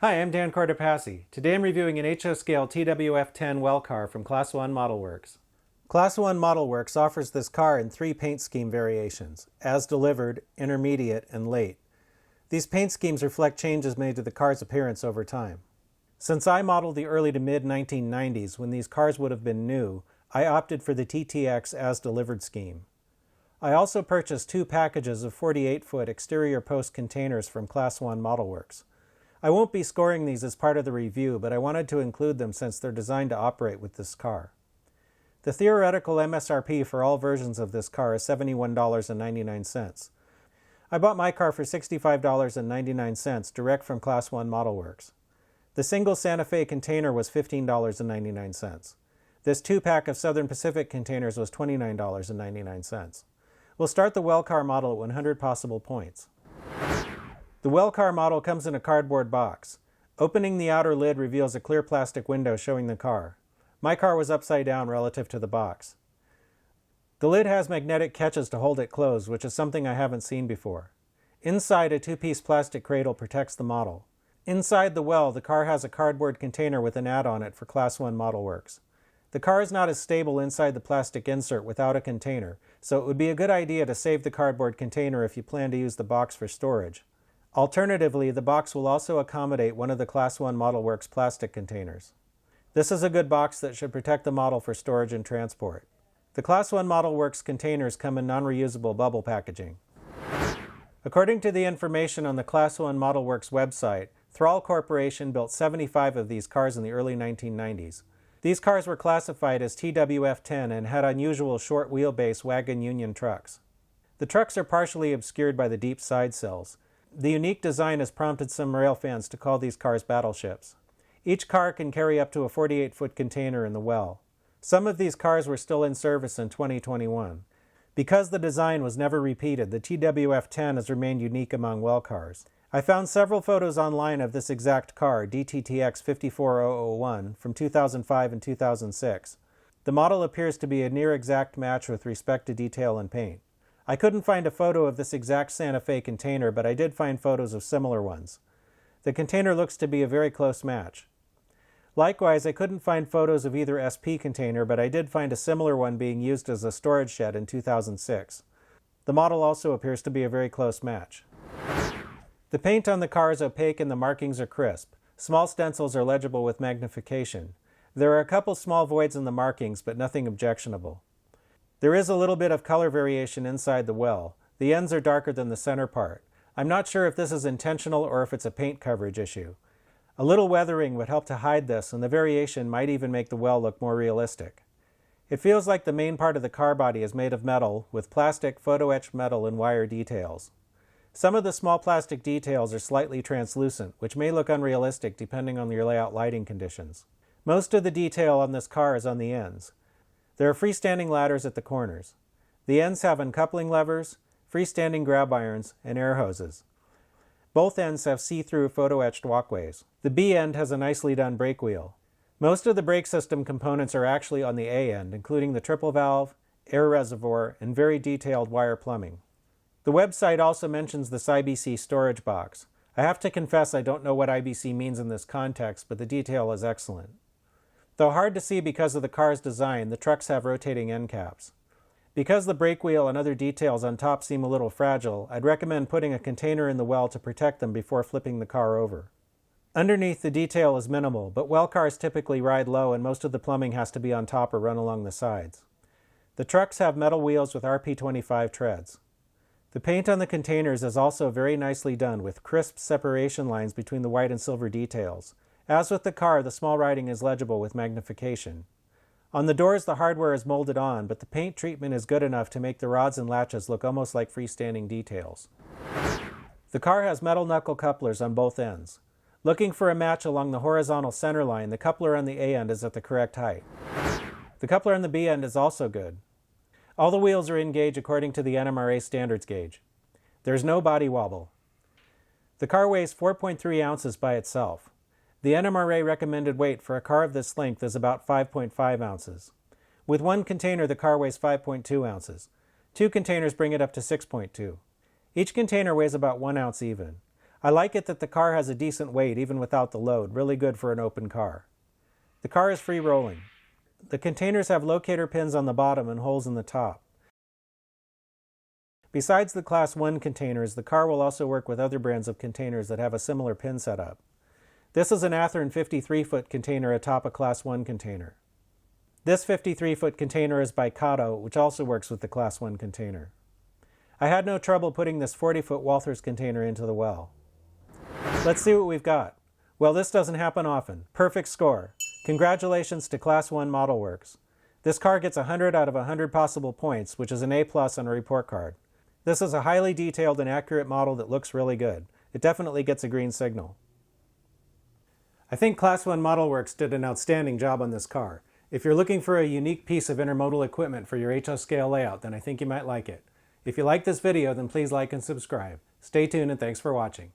Hi, I'm Dan Cortopassi. Today I'm reviewing an HO scale TWF10 well car from Class One Modelworks. Class One Modelworks offers this car in 3 paint scheme variations: as delivered, intermediate, and late. These paint schemes reflect changes made to the car's appearance over time. Since I modeled the early to mid 1990s when these cars would have been new, I opted for the TTX as delivered scheme. I also purchased 2 packages of 48-foot exterior post containers from Class One Modelworks. I won't be scoring these as part of the review, but I wanted to include them since they're designed to operate with this car. The theoretical MSRP for all versions of this car is $71.99. I bought my car for $65.99 direct from Class One Modelworks. The single Santa Fe container was $15.99. This 2-pack of Southern Pacific containers was $29.99. We'll start the well car model at 100 possible points. The well car model comes in a cardboard box. Opening the outer lid reveals a clear plastic window showing the car. My car was upside down relative to the box. The lid has magnetic catches to hold it closed, which is something I haven't seen before. Inside, a 2-piece plastic cradle protects the model. Inside the well, the car has a cardboard container with an ad on it for Class One Modelworks. The car is not as stable inside the plastic insert without a container, so it would be a good idea to save the cardboard container if you plan to use the box for storage. Alternatively, the box will also accommodate one of the Class One Modelworks plastic containers. This is a good box that should protect the model for storage and transport. The Class One Modelworks containers come in non-reusable bubble packaging. According to the information on the Class One Modelworks website, Thrall Corporation built 75 of these cars in the early 1990s. These cars were classified as TWF10 and had unusual short wheelbase Waggon-Union trucks. The trucks are partially obscured by the deep side sills. The unique design has prompted some railfans to call these cars battleships. Each car can carry up to a 48-foot container in the well. Some of these cars were still in service in 2021. Because the design was never repeated, the TWF10 has remained unique among well cars. I found several photos online of this exact car, TTX 54001, from 2005 and 2006. The model appears to be a near exact match with respect to detail and paint. I couldn't find a photo of this exact Santa Fe container, but I did find photos of similar ones. The container looks to be a very close match. Likewise, I couldn't find photos of either SP container, but I did find a similar one being used as a storage shed in 2006. The model also appears to be a very close match. The paint on the car is opaque and the markings are crisp. Small stencils are legible with magnification. There are a couple small voids in the markings, but nothing objectionable. There is a little bit of color variation inside the well. The ends are darker than the center part. I'm not sure if this is intentional or if it's a paint coverage issue. A little weathering would help to hide this, and the variation might even make the well look more realistic. It feels like the main part of the car body is made of metal, with plastic, photo-etched metal, and wire details. Some of the small plastic details are slightly translucent, which may look unrealistic depending on your layout lighting conditions. Most of the detail on this car is on the ends. There are freestanding ladders at the corners. The ends have uncoupling levers, freestanding grab irons, and air hoses. Both ends have see-through photo-etched walkways. The B end has a nicely done brake wheel. Most of the brake system components are actually on the A end, including the triple valve, air reservoir, and very detailed wire plumbing. The website also mentions this IBC storage box. I have to confess I don't know what IBC means in this context, but the detail is excellent. Though hard to see because of the car's design, the trucks have rotating end caps. Because the brake wheel and other details on top seem a little fragile, I'd recommend putting a container in the well to protect them before flipping the car over. Underneath, the detail is minimal, but well cars typically ride low and most of the plumbing has to be on top or run along the sides. The trucks have metal wheels with RP25 treads. The paint on the containers is also very nicely done with crisp separation lines between the white and silver details. As with the car, the small writing is legible with magnification. On the doors, the hardware is molded on, but the paint treatment is good enough to make the rods and latches look almost like freestanding details. The car has metal knuckle couplers on both ends. Looking for a match along the horizontal center line, the coupler on the A end is at the correct height. The coupler on the B end is also good. All the wheels are in gauge according to the NMRA standards gauge. There's no body wobble. The car weighs 4.3 ounces by itself. The NMRA recommended weight for a car of this length is about 5.5 ounces. With one container, the car weighs 5.2 ounces. 2 containers bring it up to 6.2. Each container weighs about 1 ounce even. I like it that the car has a decent weight even without the load, really good for an open car. The car is free rolling. The containers have locator pins on the bottom and holes in the top. Besides the Class 1 containers, the car will also work with other brands of containers that have a similar pin setup. This is an Athearn 53-foot container atop a Class 1 container. This 53-foot container is by Kato, which also works with the Class 1 container. I had no trouble putting this 40-foot Walthers container into the well. Let's see what we've got. Well, this doesn't happen often. Perfect score. Congratulations to Class 1 Modelworks. This car gets 100 out of 100 possible points, which is an A+ on a report card. This is a highly detailed and accurate model that looks really good. It definitely gets a green signal. I think Class 1 Modelworks did an outstanding job on this car. If you're looking for a unique piece of intermodal equipment for your HO scale layout, then I think you might like it. If you like this video, then please like and subscribe. Stay tuned and thanks for watching.